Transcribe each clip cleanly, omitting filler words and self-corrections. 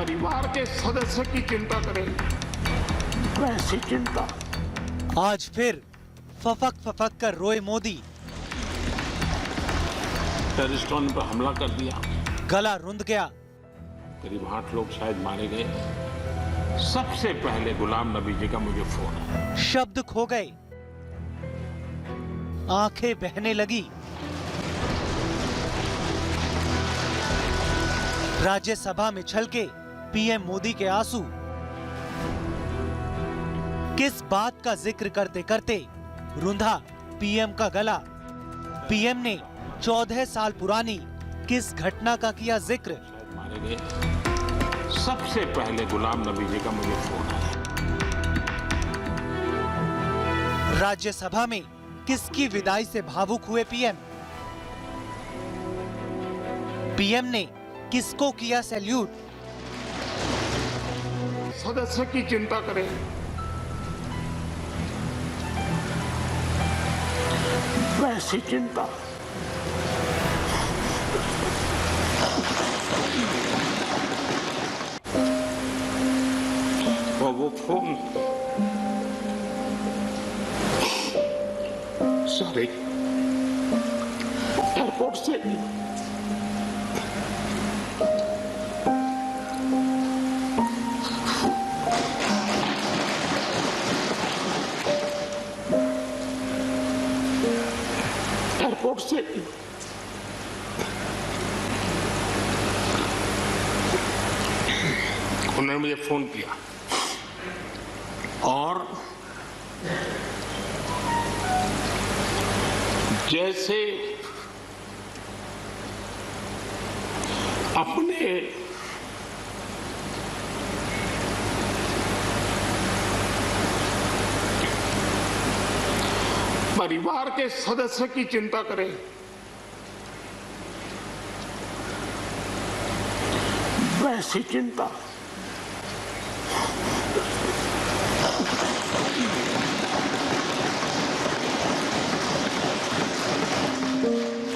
परिवार के सदस्य की चिंता करें वैसी चिंता। आज फिर फफक कर रोए मोदी। टेररिस्टों ने पर हमला कर दिया, गला रुंध गया। करीब 8 लोग शायद मारे गए। सबसे पहले गुलाम नबी जी का मुझे फोन आया। शब्द खो गए, आंखें बहने लगी। राज्यसभा में छलके पीएम मोदी के आंसू। किस बात का जिक्र करते करते रुंधा पीएम का गला। पीएम ने 14 साल पुरानी किस घटना का किया जिक्र। शायद मारे गए। सबसे पहले गुलाम नबी जी का मुझे फोन आया। राज्यसभा में किसकी विदाई से भावुक हुए पीएम। पीएम ने किसको किया सैल्यूट। सदस्य की चिंता करें वैसी चिंता। और वो फोन सॉरी एयरपोर्ट से उन्होंने मुझे फोन किया और जैसे अपने परिवार के सदस्य की चिंता करें वैसी चिंता।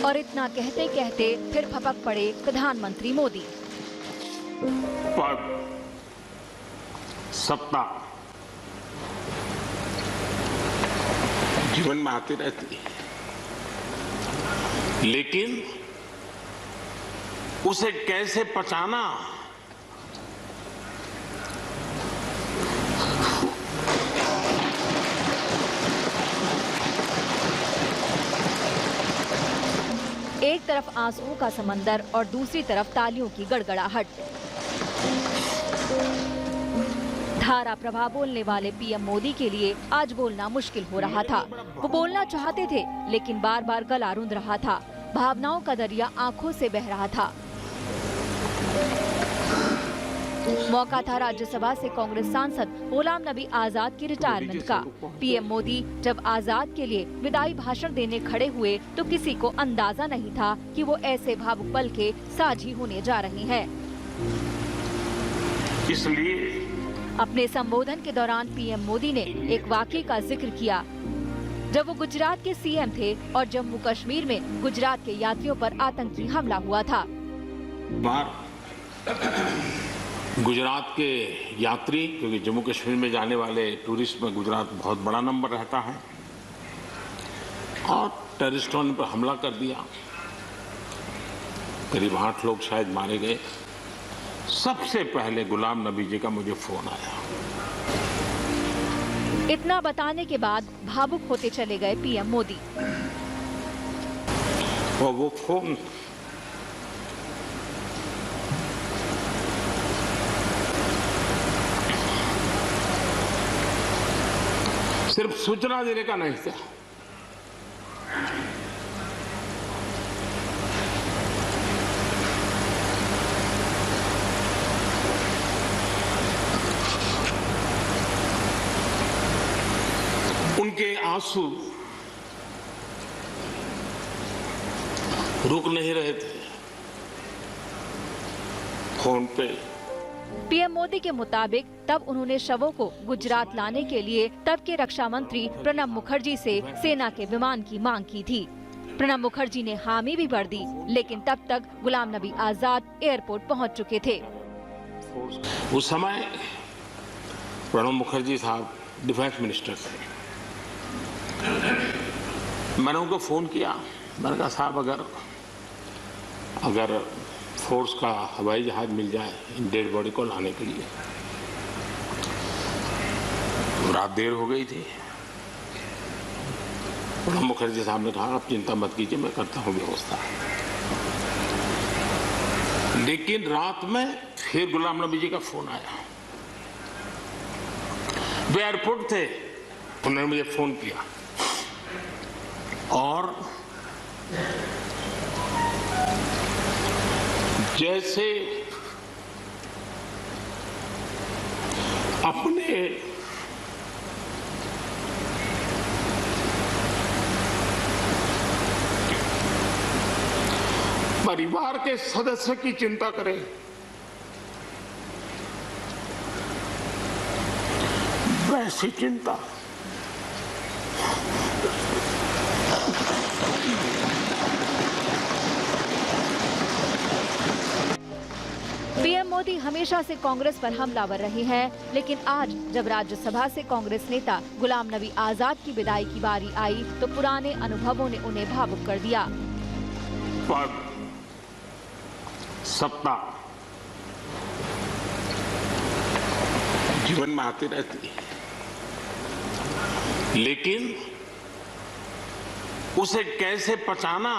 और इतना कहते कहते फिर भपक पड़े प्रधानमंत्री मोदी। पद, सत्ता जीवन में आती रहती है, लेकिन उसे कैसे पचाना, एक तरफ आंसुओं का समंदर और दूसरी तरफ तालियों की गड़गड़ाहट। धारा प्रभा बोलने वाले पीएम मोदी के लिए आज बोलना मुश्किल हो रहा था। वो बोलना चाहते थे लेकिन बार बार गला रुंध रहा था। भावनाओं का दरिया आंखों से बह रहा था। मौका था राज्यसभा से कांग्रेस सांसद गुलाम नबी आजाद की रिटायरमेंट का। पीएम मोदी जब आजाद के लिए विदाई भाषण देने खड़े हुए तो किसी को अंदाजा नहीं था कि वो ऐसे भावुक पल के साझी होने जा रहे हैं। इसलिए अपने संबोधन के दौरान पीएम मोदी ने एक वाकये का जिक्र किया जब वो गुजरात के सीएम थे और जम्मू कश्मीर में गुजरात के यात्रियों पर आतंकी हमला हुआ था। गुजरात के यात्री, क्योंकि जम्मू कश्मीर में जाने वाले टूरिस्ट में गुजरात बहुत बड़ा नंबर रहता है, और टेररिस्टों ने पर हमला कर दिया। करीब 8 लोग शायद मारे गए। सबसे पहले गुलाम नबी जी का मुझे फोन आया। इतना बताने के बाद भावुक होते चले गए पीएम मोदी। और वो फोन सिर्फ सूचना देने का नहीं था, उनके आंसू रुक नहीं रहे थे। फोन पे पीएम मोदी के मुताबिक तब उन्होंने शवों को गुजरात लाने के लिए तब के रक्षा मंत्री प्रणब मुखर्जी से सेना के विमान की मांग की थी। प्रणब मुखर्जी ने हामी भी भर दी, लेकिन तब तक गुलाम नबी आजाद एयरपोर्ट पहुंच चुके थे। फोर्स, उस समय प्रणब मुखर्जी साहब डिफेंस मिनिस्टर थे। मैंने उनको फोन किया, मैंने कहा साहब अगर फोर्स का हवाई जहाज मिल जाए इन डेड बॉडी को लाने के लिए। रात देर हो गई थी। प्रणब मुखर्जी साहब ने कहा आप चिंता मत कीजिए, मैं करता हूं व्यवस्था। लेकिन रात में फिर गुलाम नबी जी का फोन आया। वे एयरपोर्ट थे, उन्होंने मुझे फोन किया और जैसे अपने परिवार के सदस्य की चिंता करें, वैसी चिंता पीएम मोदी हमेशा से कांग्रेस पर हमलावर रहे हैं, लेकिन आज जब राज्यसभा से कांग्रेस नेता गुलाम नबी आजाद की विदाई की बारी आई तो पुराने अनुभवों ने उन्हें भावुक कर दिया। पद, सत्ता जीवन में आती रहती है, लेकिन उसे कैसे पचाना,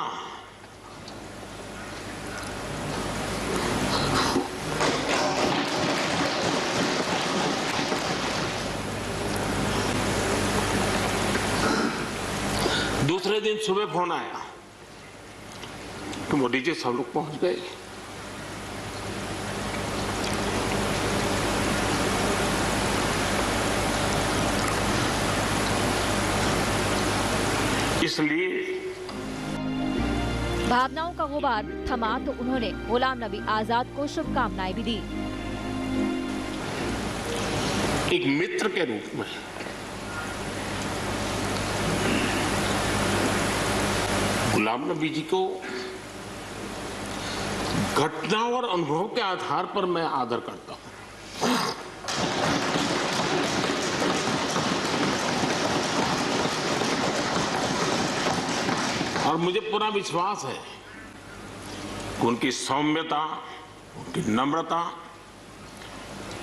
दूसरे दिन सुबह फोन आया कि मोदी जी सब लोग पहुंच गए। इसलिए भावनाओं का गुबार थमा तो उन्होंने गुलाम नबी आजाद को शुभकामनाएं भी दी। एक मित्र के रूप में गुलाम नबी जी को घटना और अनुभव के आधार पर मैं आदर करता हूं। और मुझे पूरा विश्वास है कि उनकी सौम्यता, उनकी नम्रता,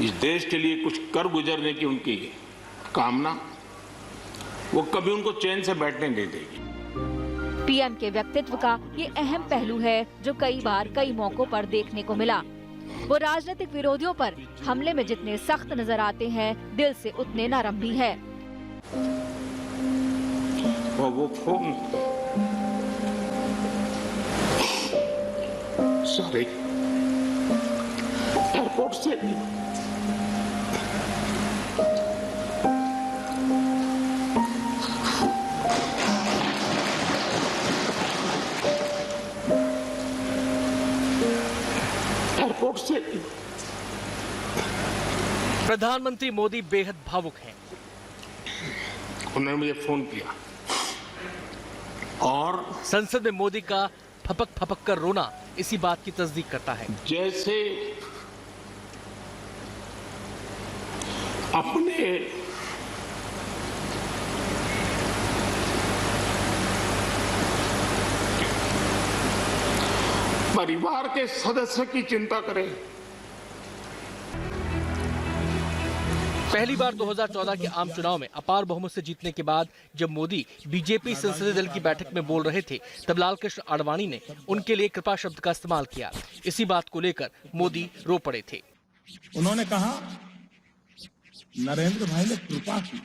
इस देश के लिए कुछ कर गुजरने की उनकी कामना, वो कभी उनको चैन से बैठने नहीं देगी। पीएम के व्यक्तित्व का ये अहम पहलू है जो कई बार कई मौकों पर देखने को मिला। वो राजनीतिक विरोधियों पर हमले में जितने सख्त नजर आते हैं, दिल से उतने नरम भी है। वो फोन सॉरी एयरपोर्ट से प्रधानमंत्री मोदी बेहद भावुक हैं। उन्होंने मुझे फोन किया और संसद में मोदी का फपक फपक कर रोना इसी बात की तस्दीक करता है। जैसे अपने परिवार के सदस्य की चिंता करें। पहली बार 2014 के आम चुनाव में अपार बहुमत से जीतने के बाद जब मोदी बीजेपी संसदीय दल की बैठक में बोल रहे थे, तब लाल कृष्ण आडवाणी ने उनके लिए कृपा शब्द का इस्तेमाल किया। इसी बात को लेकर मोदी रो पड़े थे। उन्होंने कहा नरेंद्र भाई ने कृपा की।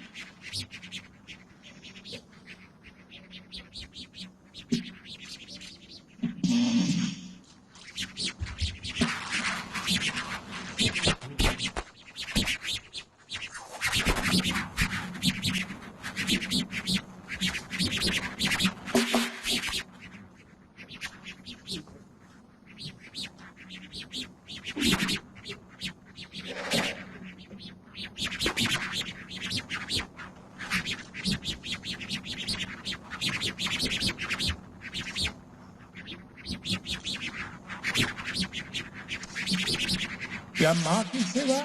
क्या माँ की सेवा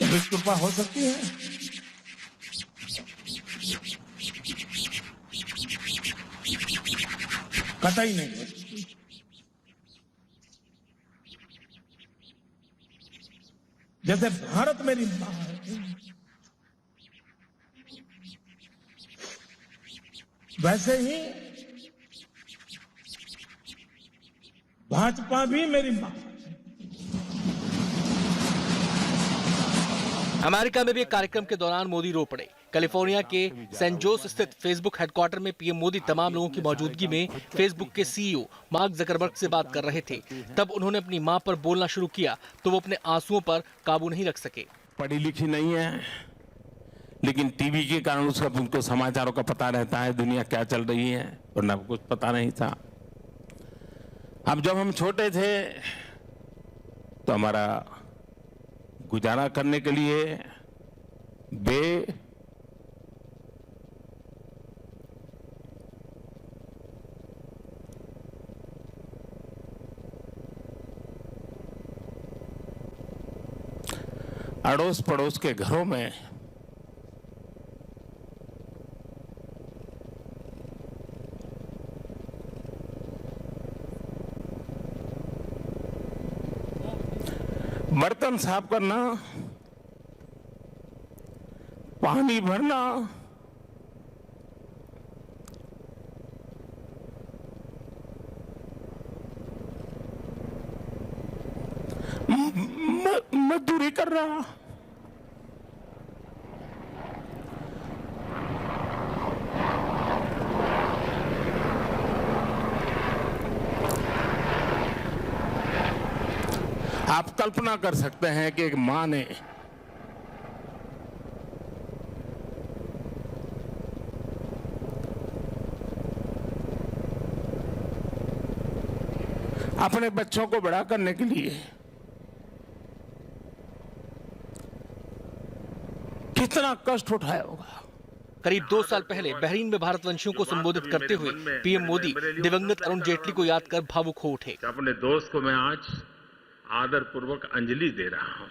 कभी कृपा हो सकती है? कतई नहीं हो सकती। जैसे भारत मेरी माँ है, वैसे ही भाजपा भी मेरी माँ है। अमेरिका में भी एक कार्यक्रम के दौरान मोदी रो पड़े। कैलिफोर्निया के सैन जोस स्थित फेसबुक हेडक्वार्टर में पीएम मोदी तमाम लोगों की मौजूदगी में फेसबुक के सीईओ मार्क जकरबर्ग से बात कर रहे थे। तब उन्होंने अपनी मां पर बोलना शुरू किया तो वो अपने आंसुओं पर काबू नहीं रख सके। पढ़ी लिखी नहीं है, लेकिन टीवी के कारण उनको समाचारों का पता रहता है, दुनिया क्या चल रही है, वरना कुछ पता नहीं था। अब जब हम छोटे थे तो हमारा गुजारा करने के लिए अड़ोस पड़ोस के घरों में बर्तन साफ करना, पानी भरना, मजदूरी करना, आप कल्पना कर सकते हैं कि एक मां ने अपने बच्चों को बड़ा करने के लिए कितना कष्ट उठाया होगा। करीब 2 साल पहले बहरीन में भारतवंशियों को संबोधित करते हुए पीएम मोदी दिवंगत अरुण जेटली को याद कर भावुक हो उठे। अपने दोस्त को मैं आज आदर पूर्वक अंजलि दे रहा हूं।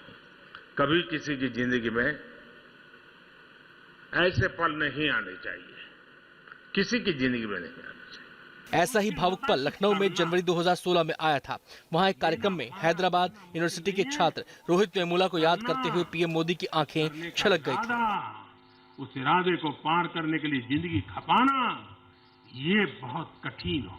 कभी किसी की जिंदगी में ऐसे पल नहीं आने चाहिए, किसी की जिंदगी में नहीं आने चाहिए। ऐसा ही भावुक पल लखनऊ में जनवरी 2016 में आया था। वहां एक कार्यक्रम में हैदराबाद यूनिवर्सिटी के छात्र रोहित वेमुला को याद करते हुए पीएम मोदी की आंखें छलक गई थी। उस इरादे को पार करने के लिए जिंदगी खपाना ये बहुत कठिन हो।